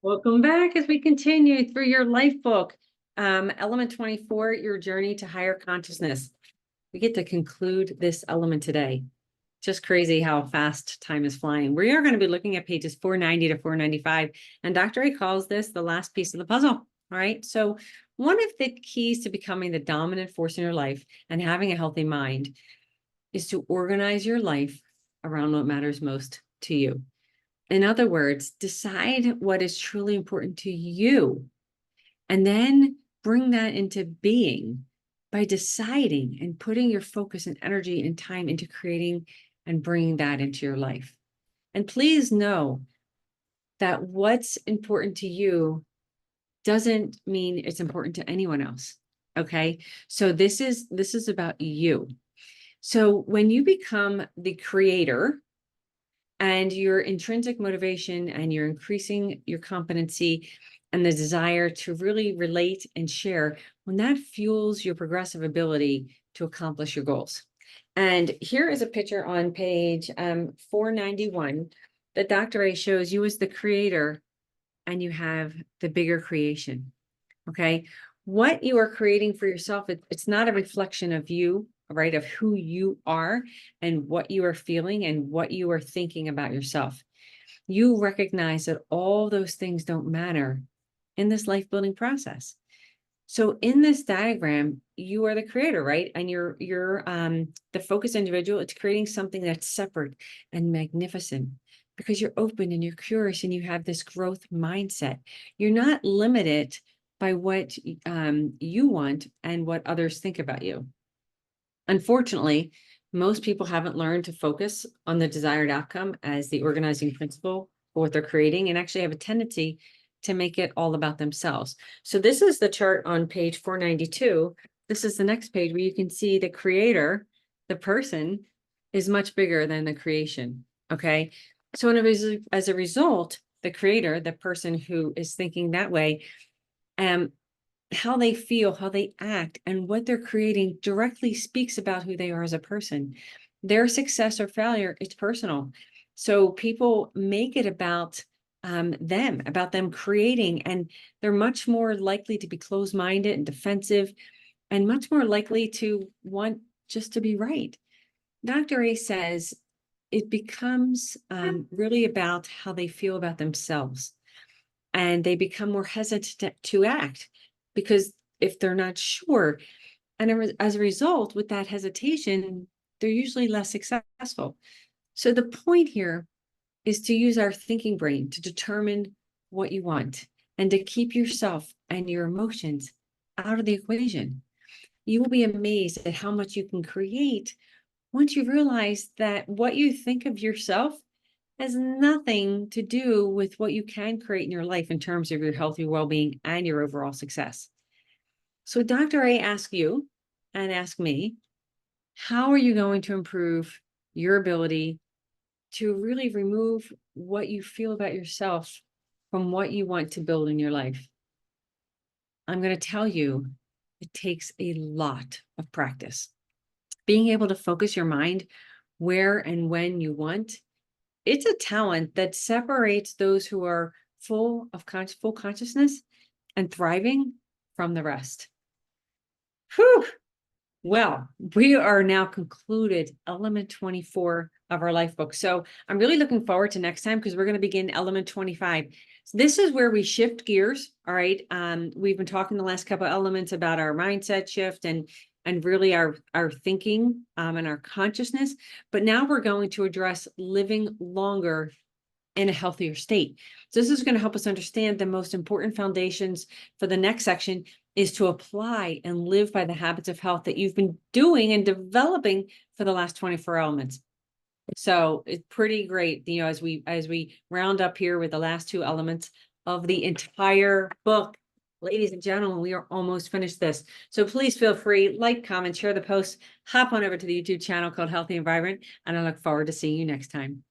Welcome back as we continue through your life book. Element 24, your journey to higher consciousness. We get to conclude this element today. Just crazy how fast time is flying. We are going to be looking at pages 490 to 495. And Dr. A calls this the last piece of the puzzle. All right. So one of the keys to becoming the dominant force in your life and having a healthy mind is to organize your life around what matters most to you. In other words, decide what is truly important to you and then bring that into being by deciding and putting your focus and energy and time into creating and bringing that into your life. And please know that what's important to you doesn't mean it's important to anyone else. Okay. So this is about you. So when you become the creator, and your intrinsic motivation and you're increasing your competency and the desire to really relate and share, when that fuels your progressive ability to accomplish your goals. And here is a picture on page 491 that Dr. A shows you as the creator and you have the bigger creation. Okay. What you are creating for yourself, it's not a reflection of you, right? Of who you are and what you are feeling and what you are thinking about yourself. You recognize that all those things don't matter in this life building process. So in this diagram, you are the creator, right? And you're the focused individual. It's creating something that's separate and magnificent because you're open and you're curious and you have this growth mindset. You're not limited by what you want and what others think about you. Unfortunately, most people haven't learned to focus on the desired outcome as the organizing principle for what they're creating and actually have a tendency to make it all about themselves. So this is the chart on page 492. This is the next page where you can see the creator, the person, is much bigger than the creation. Okay. So as a result, the creator, the person who is thinking that way, how they feel, how they act, and what they're creating directly speaks about who they are as a person. Their success or failure is personal. So people make it about them creating, and they're much more likely to be closed-minded and defensive, and much more likely to want just to be right. Dr. A says it becomes really about how they feel about themselves, and they become more hesitant to act because if they're not sure, and as a result, with that hesitation, they're usually less successful. So the point here is to use our thinking brain to determine what you want and to keep yourself and your emotions out of the equation. You will be amazed at how much you can create once you realize that what you think of yourself has nothing to do with what you can create in your life in terms of your health, your well-being, and your overall success. So Dr. A asks you and ask me, how are you going to improve your ability to really remove what you feel about yourself from what you want to build in your life? I'm going to tell you, it takes a lot of practice. Being able to focus your mind where and when you want, it's a talent that separates those who are full consciousness and thriving from the rest. Whew. Well, we are now concluded element 24 of our life book. So I'm really looking forward to next time because we're going to begin element 25. So this is where we shift gears. All right. We've been talking the last couple of elements about our mindset shift and really our thinking and our consciousness. But now we're going to address living longer in a healthier state. So this is going to help us understand the most important foundations for the next section is to apply and live by the habits of health that you've been doing and developing for the last 24 elements. So it's pretty great, as we round up here with the last two elements of the entire book. Ladies and gentlemen, we are almost finished this. So please feel free, like, comment, share the post, hop on over to the YouTube channel called Healthy and Vibrant, and I look forward to seeing you next time.